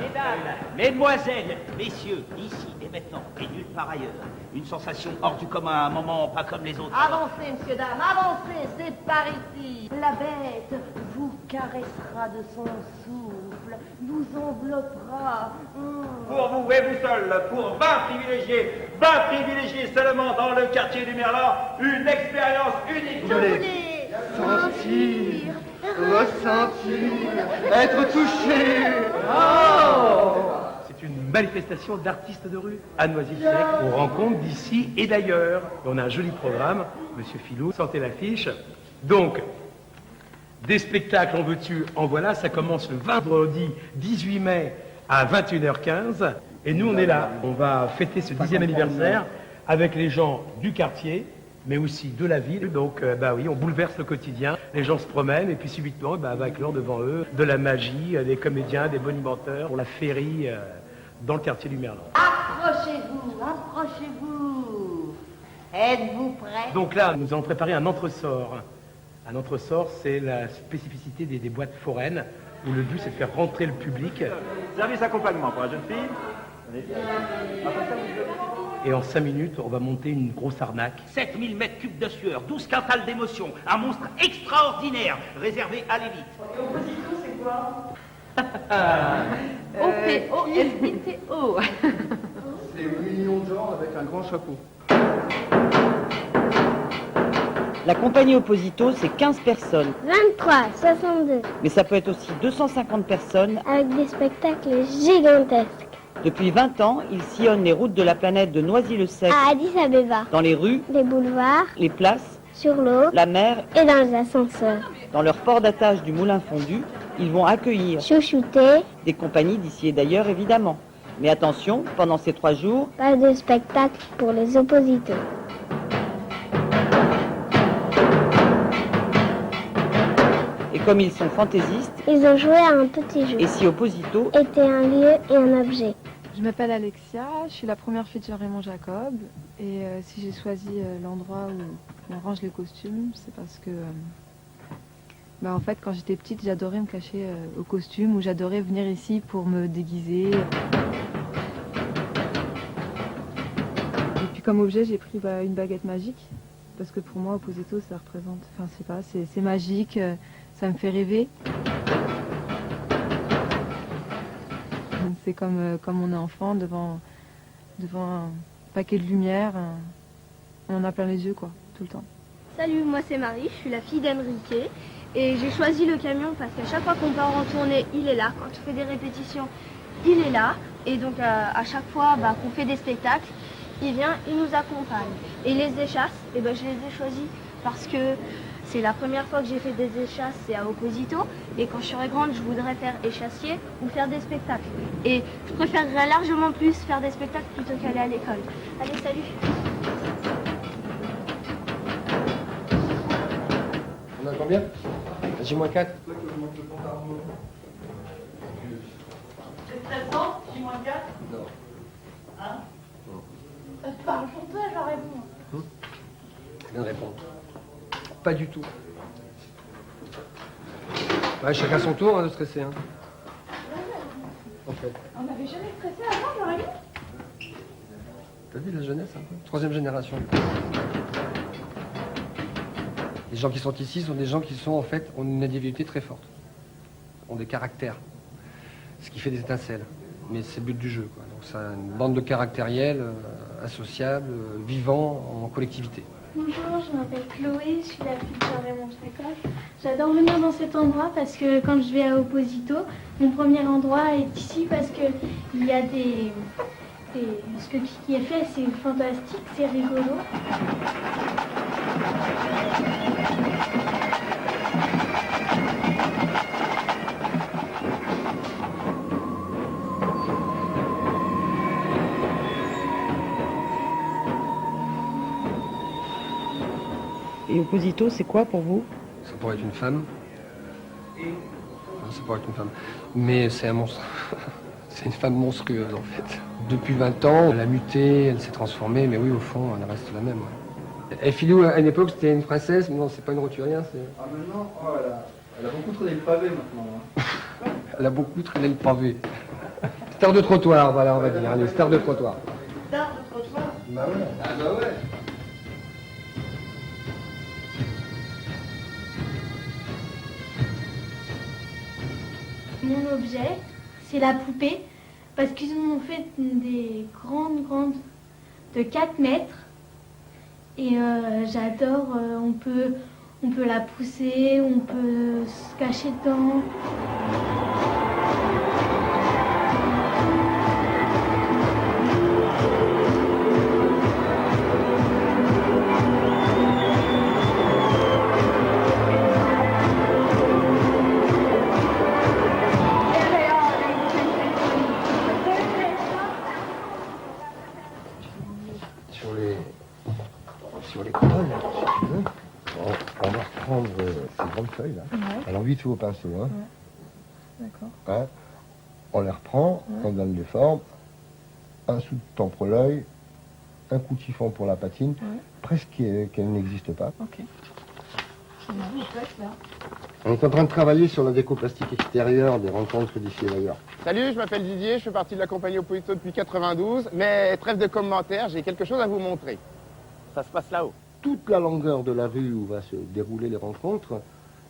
Mesdames, mesdemoiselles, messieurs, ici et maintenant, et nulle part ailleurs, une sensation hors du commun, un moment pas comme les autres. Avancez, messieurs, dames, avancez, c'est par ici. La bête vous caressera de son souffle, vous enveloppera. Pour vous et vous seul, pour 20 privilégiés seulement dans le quartier du Merlan, une expérience unique. Je voulais sentir, ressentir, être touché. Oh! C'est une manifestation d'artistes de rue à Noisy-le-Sec. On rencontre d'ici et d'ailleurs. On a un joli programme. Monsieur Filou, sentez l'affiche. Donc, des spectacles, en veux-tu, en voilà. Ça commence le vendredi 18 mai à 21h15. Et nous, on est là. On va fêter ce 10e anniversaire avec les gens du quartier, mais aussi de la ville. Donc, oui, on bouleverse le quotidien. Les gens se promènent et puis subitement, avec l'or devant eux, de la magie, des comédiens, des bonimenteurs, pour la féerie dans le quartier du Merlan. Approchez-vous, approchez-vous. Êtes-vous prêts? Donc là, nous allons préparer un entresort. Un entresort, c'est la spécificité des boîtes foraines, où le but, c'est de faire rentrer le public. Service accompagnement pour la jeune fille. Et en 5 minutes, on va monter une grosse arnaque. 7000 mètres cubes de sueur, 12 quintals d'émotion, un monstre extraordinaire, réservé à l'élite. Et Opposito, c'est quoi? O-P-O-S-I-T-O. C'est 8 millions de gens avec un grand chapeau. La compagnie Opposito, c'est 15 personnes. 23, 62, Mais ça peut être aussi 250 personnes. avec des spectacles gigantesques. Depuis 20 ans, ils sillonnent les routes de la planète de Noisy-le-Sec, À Addis Abeba, dans les rues, des boulevards, les places, sur l'eau la mer, et dans les ascenseurs. dans leur port d'attache du Moulin Fondu. Ils vont accueillir Chouchouté, des compagnies d'ici et d'ailleurs, évidemment. Mais attention, pendant ces 3 jours, pas de spectacle pour les oppositeurs. et comme ils sont fantaisistes, Ils ont joué à un petit jeu. et si Opposito Était un lieu et un objet. Je m'appelle Alexia, je suis la première fille de Jean-Raymond Jacob. Et si j'ai choisi l'endroit où on range les costumes, c'est parce que, en fait, quand j'étais petite, j'adorais me cacher aux costumes, ou j'adorais venir ici pour me déguiser. Et puis comme objet, j'ai pris une baguette magique, parce que pour moi, Opposito, ça représente, enfin, c'est pas, c'est magique, ça me fait rêver. C'est comme on est enfant devant un paquet de lumière, on en a plein les yeux, quoi, tout le temps. Salut, moi c'est Marie, je suis la fille d'Enrique et j'ai choisi le camion parce qu'à chaque fois qu'on part en tournée, il est là. Quand on fait des répétitions, il est là. Et donc à chaque fois qu'on fait des spectacles, il vient, il nous accompagne. Et les échasses, je les ai choisis parce que c'est la première fois que j'ai fait des échasses, c'est à Opposito. Et quand je serai grande, je voudrais faire échassier ou faire des spectacles. Et je préférerais largement plus faire des spectacles plutôt qu'aller à l'école. Allez, salut! On a combien? J-4. C'est 13 ans, J-4? Non. Hein? Parle pour toi, je réponds. Je viens de répondre. Pas du tout. Ouais, chacun son tour de stresser. Hein. En fait. On n'avait jamais stressé avant, j'aurais vu. T'as vu la jeunesse un peu? 3e génération. Les gens qui sont ici sont des gens qui sont en fait ont une individualité très forte, ont des caractères, ce qui fait des étincelles. Mais c'est le but du jeu, quoi. Donc c'est une bande de caractériels, associables, vivants en collectivité. Bonjour, je m'appelle Chloé, je suis la fille de Jean-Raymond Jacob. J'adore venir dans cet endroit parce que quand je vais à Opposito, mon premier endroit est ici parce que il y a ce qui est fait, c'est fantastique, c'est rigolo. et Opposito, c'est quoi pour vous? Ça pourrait être une femme. Non, ça pourrait être une femme. Mais c'est un monstre. C'est une femme monstrueuse, en fait. Depuis 20 ans, elle a muté, elle s'est transformée, mais oui, au fond, elle reste la même. Ouais. Et Filou, à une époque, c'était une princesse, mais non, c'est pas une roturière, c'est... Ah, maintenant, oh là, Elle a beaucoup traîné le pavé maintenant. Elle a beaucoup traîné le pavé. Star de trottoir, voilà, on va dire. Allez, star de trottoir. Star de trottoir. Bah ouais. Ah bah ouais. Mon objet, c'est la poupée, parce qu'ils ont fait des grandes de 4 mètres. Et j'adore, on peut la pousser, on peut se cacher dedans. Sur les colonnes, si tu veux, on va reprendre ces grandes feuilles là. Ouais. Alors vite au pinceau, hein. Ouais. D'accord. Hein. On les reprend, on donne les formes, un sous de temps pour l'œil, un coup de chiffon pour la patine, presque qu'elle n'existe pas. Ok. C'est marrant, en fait, là. On est en train de travailler sur la déco plastique extérieure des rencontres d'ici et d'ailleurs. Salut, je m'appelle Didier, je fais partie de la compagnie Opposito depuis 92, mais trêve de commentaires, j'ai quelque chose à vous montrer. Ça se passe là-haut. Toute la longueur de la rue où va se dérouler les rencontres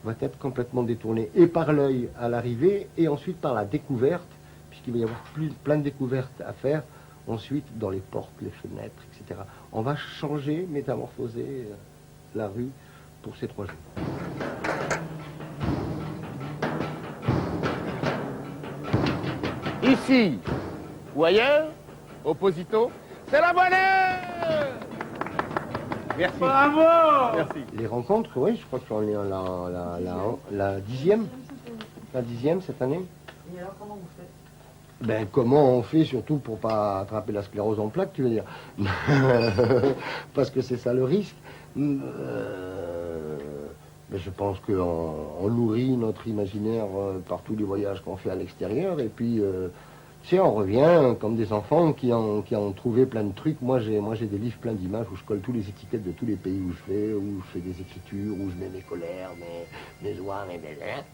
va être complètement détournée, et par l'œil à l'arrivée, et ensuite par la découverte, puisqu'il va y avoir plein de découvertes à faire, ensuite dans les portes, les fenêtres, etc. On va changer, métamorphoser la rue pour ces 3 jours. Ici ou ailleurs, Opposito, c'est la bonne heure. Merci. Bravo. Merci. Les rencontres, oui, je crois qu'on est à la 10e. La 10e cette année. Et alors, comment vous faites? Ben, comment on fait, surtout pour pas attraper la sclérose en plaques, tu veux dire? Parce que c'est ça le risque. Mais je pense qu'on nourrit notre imaginaire par tous les voyages qu'on fait à l'extérieur. Et puis, tu sais, on revient comme des enfants qui ont trouvé plein de trucs. Moi, j'ai des livres pleins d'images où je colle tous les étiquettes de tous les pays où je fais des écritures, où je mets mes colères, mes joies, mes désirs.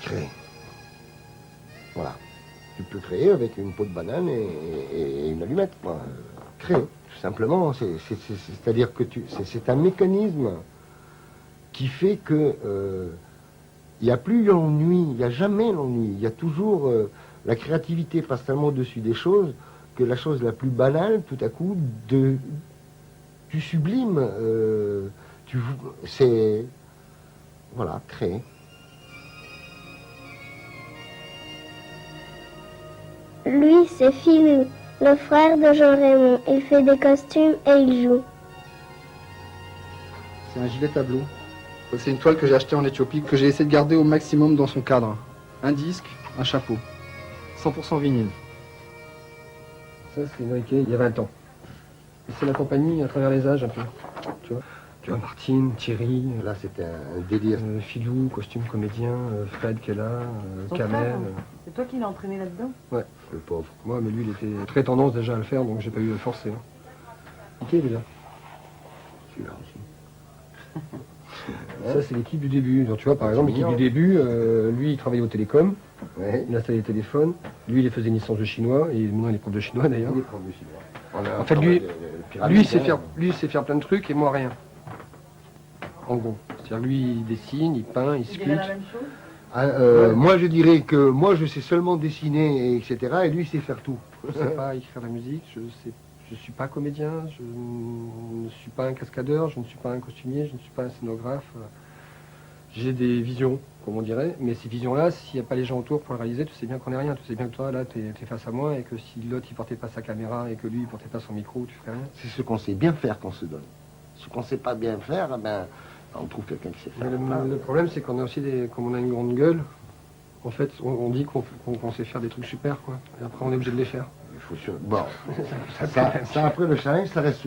Créer. Voilà. Tu peux créer avec une peau de banane et une allumette, quoi. Créer, tout simplement. C'est-à-dire que c'est un mécanisme qui fait que il n'y a plus l'ennui, il n'y a jamais l'ennui. Il y a toujours la créativité passe tellement au-dessus des choses que la chose la plus banale, tout à coup, tu sublimes. C'est voilà, créer. Lui, c'est Philou, le frère de Jean-Raymond. Il fait des costumes et il joue. C'est un gilet tableau. C'est une toile que j'ai achetée en Éthiopie, que j'ai essayé de garder au maximum dans son cadre. Un disque, un chapeau. 100% vinyle. Ça, c'est fabriqué il y a 20 ans. Et c'est la compagnie à travers les âges, un peu. Tu vois, Martine, Thierry. Là, c'était un délire. Philou, costume comédien, Fred qui est là, Kamel. C'est toi qui l'as entraîné là-dedans? Ouais, le pauvre. Moi, mais lui, il était très tendance déjà à le faire, donc j'ai pas eu à le forcer. Hein. Qui est déjà? Celui-là aussi. Ça, c'est l'équipe du début. Donc, tu vois, par exemple, l'équipe du début, lui, il travaillait au télécom. Ouais. Il installait les téléphones. Lui, il faisait une licence de chinois. Et maintenant, il est prof de chinois, d'ailleurs. Il est prof de chinois. En fait, lui, il sait faire plein de trucs et moi, rien. En gros. C'est-à-dire, lui, il dessine, il peint, il sculpte. la même chose? Moi, je dirais que moi, je sais seulement dessiner, etc. Et lui, il sait faire tout. Je ne sais pas écrire la musique, je ne suis pas comédien, je ne suis pas un cascadeur, je ne suis pas un costumier, je ne suis pas un scénographe. J'ai des visions, comme on dirait, mais ces visions-là, s'il n'y a pas les gens autour pour le réaliser, tu sais bien qu'on n'est rien. Tu sais bien que toi, là, tu es face à moi et que si l'autre, il portait pas sa caméra et que lui, il portait pas son micro, tu ferais rien. C'est ce qu'on sait bien faire qu'on se donne. Ce qu'on ne sait pas bien faire, ben, on trouve quelqu'un qui sait faire. Le problème, c'est qu'on a aussi comme on a une grande gueule, en fait, on dit qu'on sait faire des trucs super, quoi. Et après, on est obligé de les faire. Il faut bon, ça, après, le challenge, ça reste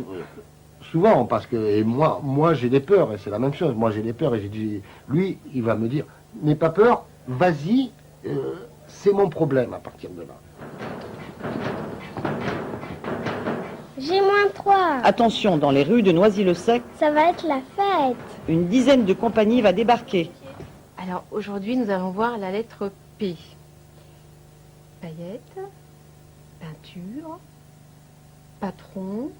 souvent, parce que et moi j'ai des peurs, et c'est la même chose. Moi, j'ai des peurs, et j'ai dit, lui, il va me dire, n'aie pas peur, vas-y, c'est mon problème à partir de là. J'ai -3. Attention, dans les rues de Noisy-le-Sec, Ça va être la fête. une dizaine de compagnies va débarquer. Alors aujourd'hui, nous allons voir la lettre P. Paillettes, peinture, patron,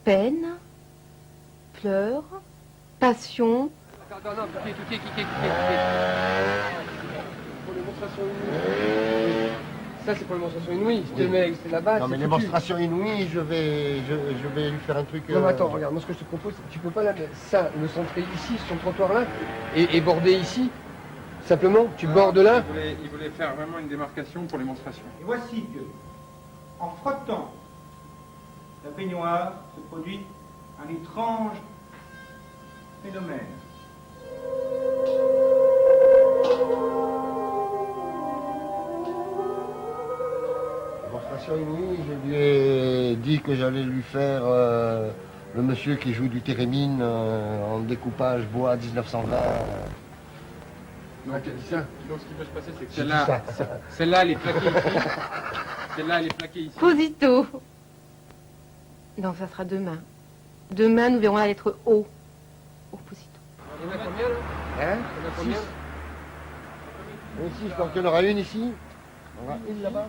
peine, fleurs, passion. Attends, non, cliquez. Pour les démonstrations inouïes. Ça, c'est pour les démonstrations inouïes. C'est là-bas. Non, mais les démonstrations inouïes, je vais lui faire un truc... Non, mais attends, regarde, moi ce que je te propose, tu peux pas ça, le centrer ici, sur le trottoir-là, et border ici. Simplement, tu bordes là. Il voulait faire vraiment une démarcation pour les démonstrations. Et voici que, en frottant la baignoire, se produit un étrange phénomène. Démonstration inouïe, je lui ai dit que j'allais lui faire le monsieur qui joue du térémine en découpage bois 1920. Donc, ce qui peut se passer, c'est que celle-là, elle est plaquée ici. Celle-là, elle est plaquée ici. Posito. Donc ça sera demain. Demain, nous verrons la lettre O. Opposito. Il y en a combien là? Hein? Il y en a combien? Ici, je pense qu'il y en aura une ici. On aura une là-bas.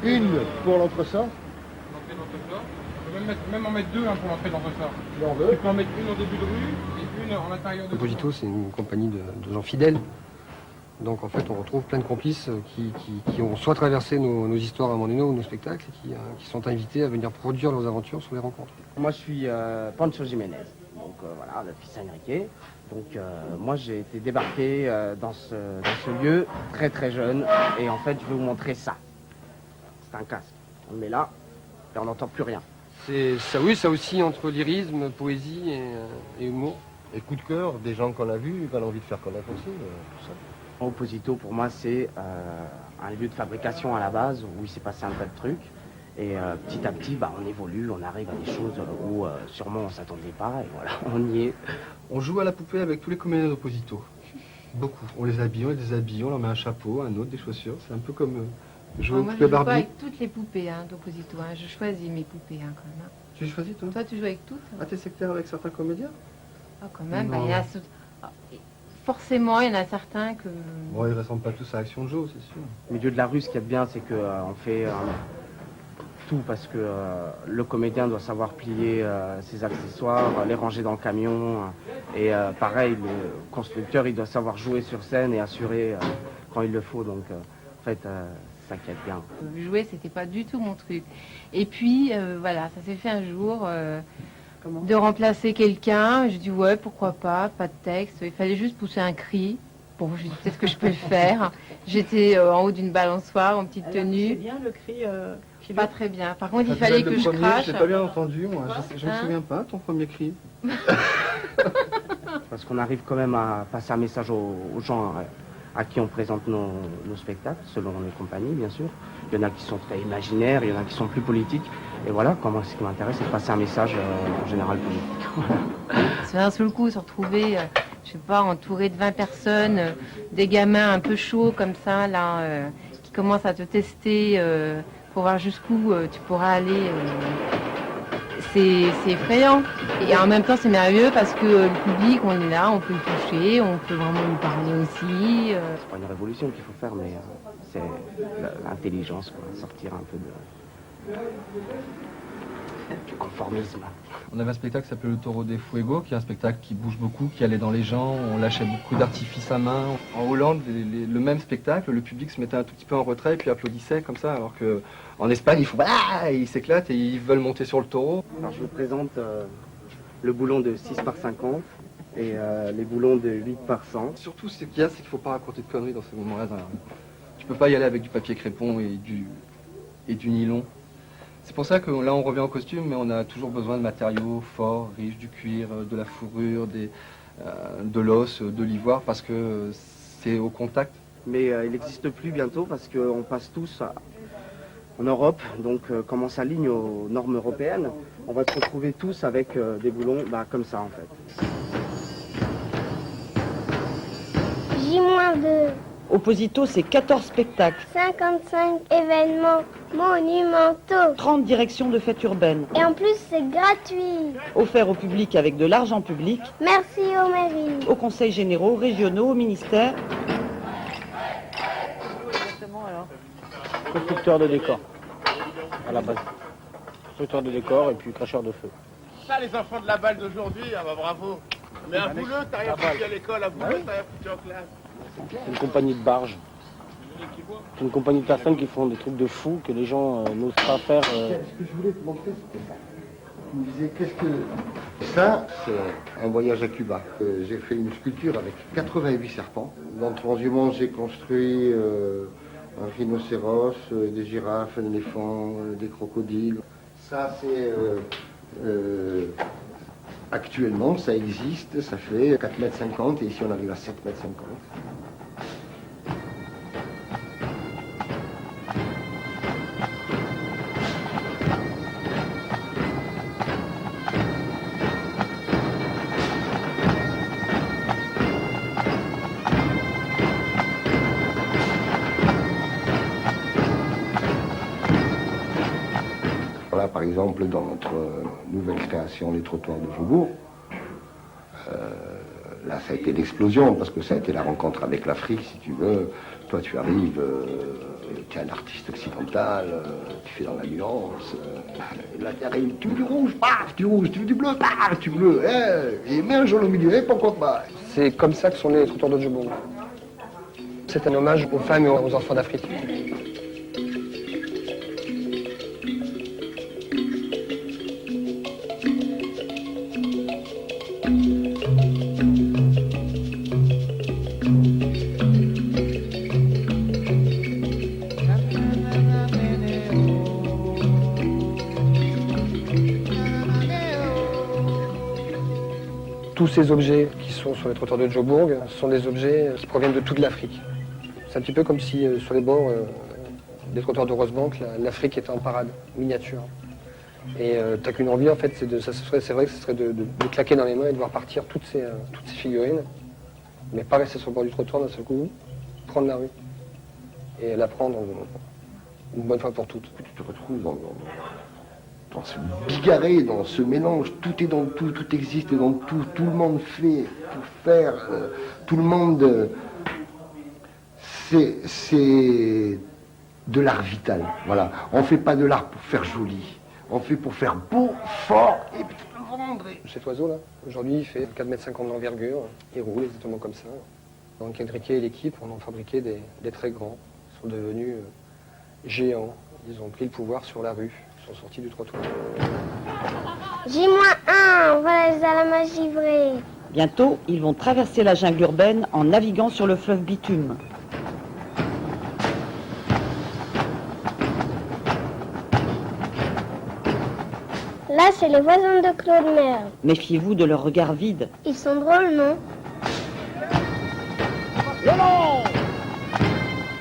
Une pour l'entresort. L'entrée d'entresort. On peut même en mettre deux pour l'entrée d'entresort. Tu peux en mettre une au début de rue et une en intérieur de rue. Opposito, c'est une compagnie de gens fidèles. Donc en fait, on retrouve plein de complices qui ont soit traversé nos histoires à un moment donné ou nos spectacles et qui sont invités à venir produire leurs aventures sur les rencontres. Moi, je suis Pancho Jiménez, donc voilà, le fils Enrique. Donc moi, j'ai été débarqué dans ce lieu très très jeune et en fait, je vais vous montrer ça. C'est un casque. On le met là et on n'entend plus rien. C'est ça, oui, ça aussi entre lyrisme, poésie et humour. Et coup de cœur, des gens qu'on a vus, qu'on a envie de faire connaître aussi, tout ça. Opposito, pour moi, c'est un lieu de fabrication à la base où il s'est passé un tas de trucs. Et petit à petit, on évolue, on arrive à des choses où sûrement on ne s'attendait pas. Et voilà, on y est. On joue à la poupée avec tous les comédiens d'Opposito. Beaucoup. On les habille, on les déshabille, on leur met un chapeau, un autre, des chaussures. C'est un peu comme jouer aux Moi, poupées je joue pas Barbie. avec toutes les poupées d'Opposito. Je choisis mes poupées quand même. Tu les choisis, toi? Toi, tu joues avec toutes? Ah, t'es sectaire avec certains comédiens? Ah, quand même. Non. Il y en a... Forcément, il y en a certains que... Bon, ils ressemblent pas tous à Action Joe, c'est sûr. Au milieu de la rue, ce qu'il y a de bien, c'est qu'on fait tout parce que le comédien doit savoir plier ses accessoires, les ranger dans le camion. Et pareil, le constructeur, il doit savoir jouer sur scène et assurer quand il le faut. Donc, en fait, c'est ça qui est bien. Jouer, c'était pas du tout mon truc. Et puis, voilà, ça s'est fait un jour... de remplacer quelqu'un, je dis ouais, pourquoi pas de texte, il fallait juste pousser un cri. Bon, je dis peut-être que je peux le faire. J'étais en haut d'une balançoire, en petite tenue. C'est bien le cri Pas très bien. Par contre, il fallait que je crache. Je l'ai pas bien entendu, moi. Je me souviens pas, ton premier cri. Parce qu'on arrive quand même à passer un message aux gens à qui on présente nos spectacles, selon les compagnies, bien sûr. Il y en a qui sont très imaginaires, il y en a qui sont plus politiques. Et voilà, ce qui m'intéresse, c'est de passer un message en général politique. C'est un seul coup, se retrouver, je sais pas, entouré de 20 personnes, des gamins un peu chauds comme ça, là, qui commencent à te tester pour voir jusqu'où tu pourras aller. C'est effrayant. Et en même temps, c'est merveilleux parce que le public, on est là, on peut le toucher, on peut vraiment lui parler aussi. C'est pas une révolution qu'il faut faire, mais c'est l'intelligence, sortir un peu du conformisme. On avait un spectacle qui s'appelait Le Taureau des Fuego, qui est un spectacle qui bouge beaucoup, qui allait dans les gens, on lâchait beaucoup d'artifices à main. En Hollande, le même spectacle, le public se mettait un tout petit peu en retrait et puis applaudissait comme ça, alors qu'en Espagne, ils font ah, ils s'éclatent et ils veulent monter sur le taureau. Alors je vous présente le boulon de 6 par 50 et les boulons de 8 par 100. Surtout, ce qu'il y a, c'est qu'il ne faut pas raconter de conneries dans ces moments-là. Tu peux pas y aller avec du papier crépon et du nylon. C'est pour ça que là on revient en costume, mais on a toujours besoin de matériaux forts, riches, du cuir, de la fourrure, de l'os, de l'ivoire, parce que c'est au contact. Mais il n'existe plus bientôt parce qu'on passe tous en Europe, donc comme on s'aligne aux normes européennes, on va se retrouver tous avec des boulons comme ça en fait. J-2. Opposito, c'est 14 spectacles, 55 événements monumentaux. 30 directions de fêtes urbaines, Et en plus, c'est gratuit. offerts au public avec de l'argent public, Merci aux mairies. aux conseils généraux, régionaux, au ministère. Constructeur de décor, à la base. Constructeur de décor et puis cracheur de feu. Ça, les enfants de la balle d'aujourd'hui, ah bah bravo. Mais à Bouleux, t'as rien foutu à l'école, à Bouleux, t'as rien foutu en classe. C'est une compagnie de barges. C'est une compagnie de personnes qui font des trucs de fous que les gens n'osent pas faire. Ce que je voulais te montrer, c'était ça. Tu me disais, qu'est-ce que... Ça, c'est un voyage à Cuba. J'ai fait une sculpture avec 88 serpents. Dans le transhumance, j'ai construit un rhinocéros, des girafes, un éléphant, des crocodiles. Ça, c'est... actuellement, ça existe, ça fait 4,50 m et ici on arrive à 7,50 m. Voilà, par exemple, dans notre nouvelle création, les trottoirs de Faubourg, là, ça a été l'explosion, parce que ça a été la rencontre avec l'Afrique, si tu veux. Toi, tu arrives, tu es un artiste occidental, tu fais dans la nuance. Là, tu arrives, tu veux du rouge, paf, du rouge, tu veux du bleu, paf, du bleu. Et mets un jaune au milieu, et pourquoi pas. C'est comme ça que sont nés les trottoirs de Djobourg. C'est un hommage aux femmes et aux enfants d'Afrique. Tous ces objets qui sont sur les trottoirs de Djobourg sont des objets qui proviennent de toute l'Afrique. C'est un petit peu comme si sur les bords des trottoirs de Rosebank, l'Afrique était en parade, miniature. Et t'as qu'une envie en fait, c'est vrai que ce serait de claquer dans les mains et de voir partir toutes ces figurines, mais pas rester sur le bord du trottoir d'un seul coup, prendre la rue et la prendre une bonne fois pour toutes. Tu te retrouves dans ce bigarré, dans ce mélange, tout est dans tout, tout existe dans tout, tout le monde fait, tout faire, tout le monde... C'est de l'art vital, voilà. On fait pas de l'art pour faire joli, on fait pour faire beau, fort, et puis le vendre. Cet oiseau là, aujourd'hui il fait 4,50 m d'envergure, il roule exactement comme ça. Donc Enriquet et l'équipe en ont fabriqué des très grands, ils sont devenus géants, ils ont pris le pouvoir sur la rue. Sont sortis du trottoir. J-1, voilà les alamas givrés. Bientôt, ils vont traverser la jungle urbaine en naviguant sur le fleuve Bitume. Là, c'est les voisins de Claude Merle. Méfiez-vous de leur regard vide. Ils sont drôles, non?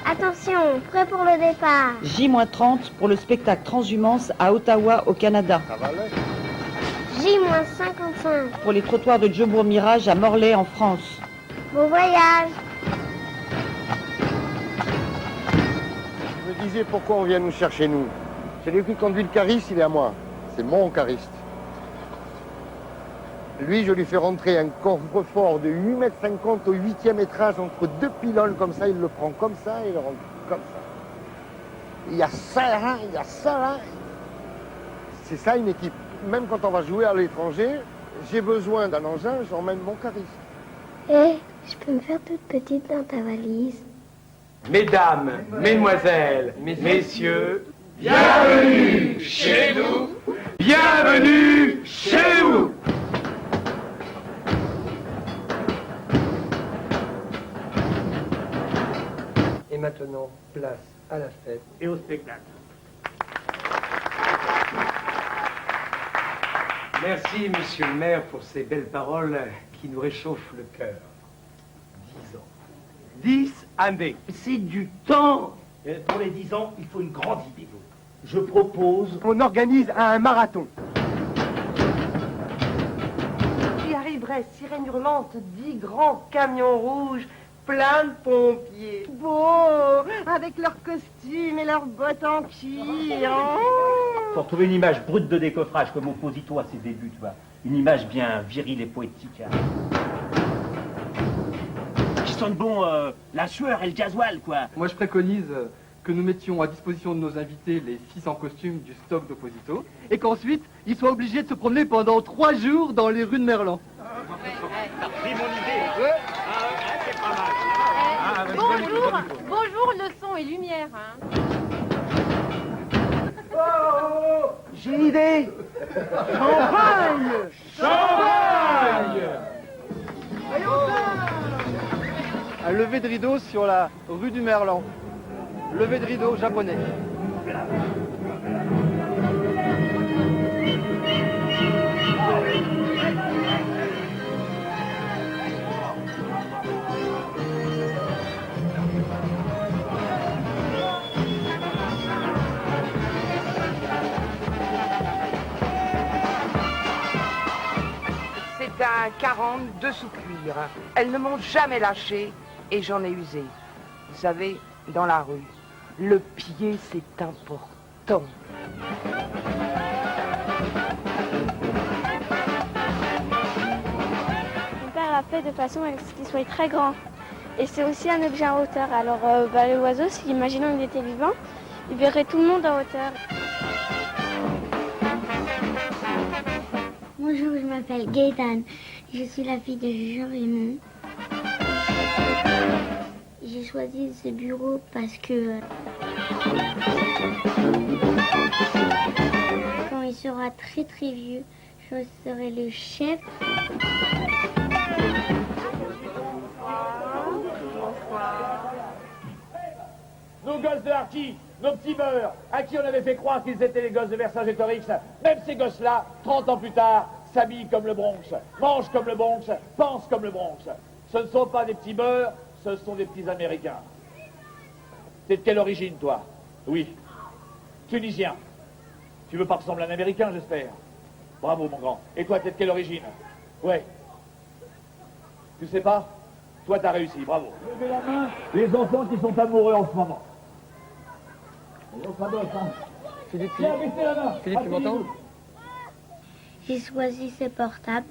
Attention, prêt pour le départ. J-30 pour le spectacle Transhumance à Ottawa, au Canada. J-55 pour les trottoirs de Djobourg Mirage à Morlaix, en France. Bon voyage. Je me disais pourquoi on vient nous chercher, nous. Celui qui conduit le cariste, il est à moi. C'est mon cariste. Lui, je lui fais rentrer un coffre-fort de 8,50 m au 8e étage entre deux pylônes comme ça. Il le prend comme ça et il le rentre comme ça. Il y a ça là, il y a ça là. C'est ça une équipe. Même quand on va jouer à l'étranger, j'ai besoin d'un engin, j'emmène mon cariste. Je peux me faire toute petite dans ta valise? Mesdames, mesdemoiselles, messieurs, bienvenue chez nous. Bienvenue chez nous. Et maintenant, place à la fête et au spectacle. Merci, monsieur le maire, pour ces belles paroles qui nous réchauffent le cœur. 10 ans. 10 années. C'est du temps. Pour les 10 ans, il faut une grande idée. Je propose... On organise un marathon. J'y arriverai, sirène hurlante, 10 grands camions rouges, plein de pompiers. Beaux, avec leurs costumes et leurs bottes en cuir. Faut retrouver une image brute de décoffrage comme Opposito à ses débuts, tu vois. Une image bien virile et poétique. Hein. Qui sonne bon, la sueur et le gasoil, quoi. Moi, je préconise que nous mettions à disposition de nos invités les 600 costumes du stock d'Opposito et qu'ensuite, ils soient obligés de se promener pendant 3 jours dans les rues de Merlan. T'as pris mon idée. C'est pas mal. Bonjour, le son et lumière. Hein. Oh, j'ai une idée. Champagne. Champagne. Un lever de rideau sur la rue du Merlan. Lever de rideau japonais. C'est un 40 de sous-cuir. Elles ne m'ont jamais lâché et j'en ai usé. Vous savez, dans la rue, le pied, c'est important. Mon père a fait de façon à ce qu'il soit très grand. Et c'est aussi un objet en hauteur. Alors le oiseau, si imaginons qu'il était vivant, il verrait tout le monde en hauteur. Bonjour, je m'appelle Gaëtane. Je suis la fille de Jean Raymond. J'ai choisi ce bureau parce que quand il sera très très vieux, je serai le chef. Nos gosses de Harki, nos petits beurs, à qui on avait fait croire qu'ils étaient les gosses de Vercingétorix, même ces gosses-là, 30 ans plus tard, s'habillent comme le Bronx, mangent comme le Bronx, pensent comme le Bronx. Ce ne sont pas des petits beurs, ce sont des petits Américains. T'es de quelle origine, toi? Oui. Tunisien. Tu veux pas ressembler à un Américain, j'espère. Bravo, mon grand. Et toi, t'es de quelle origine? Ouais. Tu sais pas? Toi, t'as réussi, bravo. Levez la main, les enfants qui sont amoureux en ce moment. Philippe, tu m'entends? J'ai choisi ce portable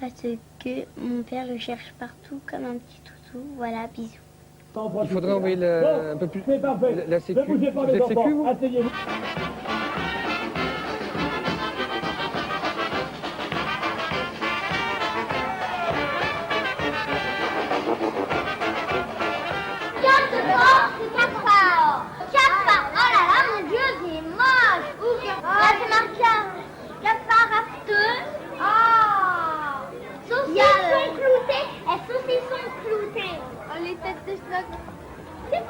parce que mon père le cherche partout comme un petit toutou. Voilà, bisous. Il faudrait envoyer un peu plus la sécu. Vous êtes sécu, vous? Les têtes de schnock.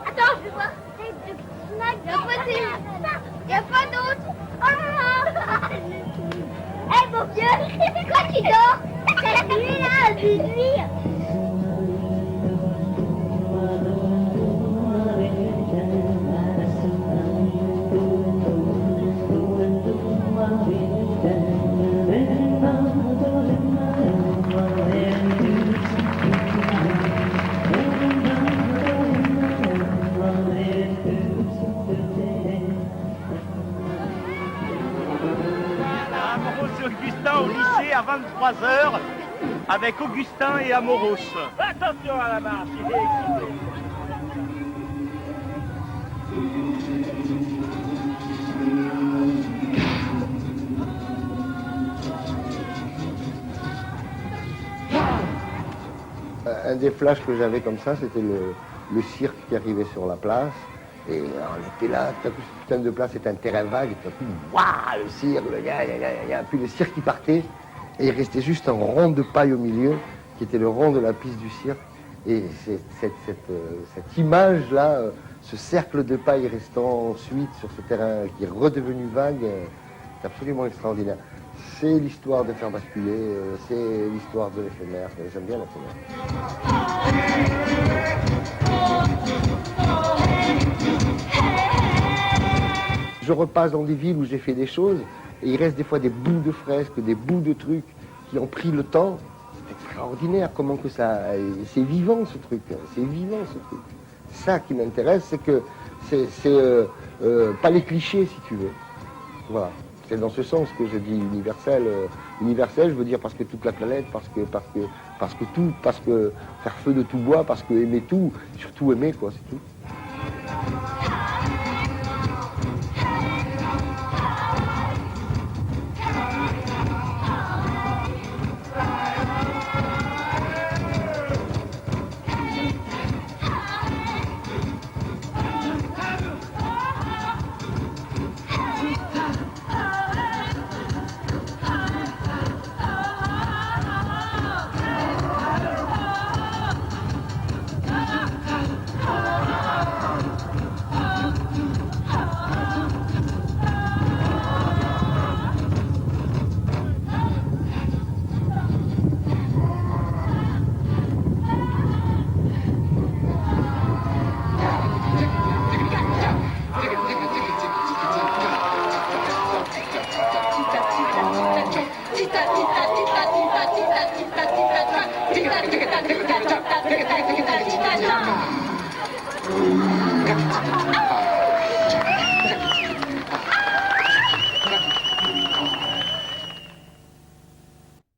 Attends, je vais voir. Tête de schnock. Il n'y a pas d'autre. Oh là là. Eh mon vieux, quoi tu dors? C'est la nuit là, c'est nuit. Augustin au lycée à 23h avec Augustin et Amoros. Attention à la marche, il est excité. Un des flashs que j'avais comme ça, c'était le cirque qui arrivait sur la place. Et on était là, tout à coup, ce putain de place était un terrain vague, et tout à coup, waouh, le cirque, le gars, puis le cirque qui partait, et il restait juste un rond de paille au milieu, qui était le rond de la piste du cirque. Et cette image-là, ce cercle de paille restant ensuite sur ce terrain qui est redevenu vague, c'est absolument extraordinaire. C'est l'histoire de faire basculer, c'est l'histoire de l'éphémère, j'aime bien l'éphémère. Je repasse dans des villes où j'ai fait des choses et il reste des fois des bouts de fresques, des bouts de trucs qui ont pris le temps. extraordinaire, comment que ça... C'est vivant ce truc, c'est vivant ce truc. Ça qui m'intéresse, c'est que c'est pas les clichés, si tu veux. Voilà. C'est dans ce sens que je dis universel. Universel, je veux dire parce que toute la planète, parce que tout, parce que faire feu de tout bois, parce que aimer tout, surtout aimer, quoi, c'est tout. Tita,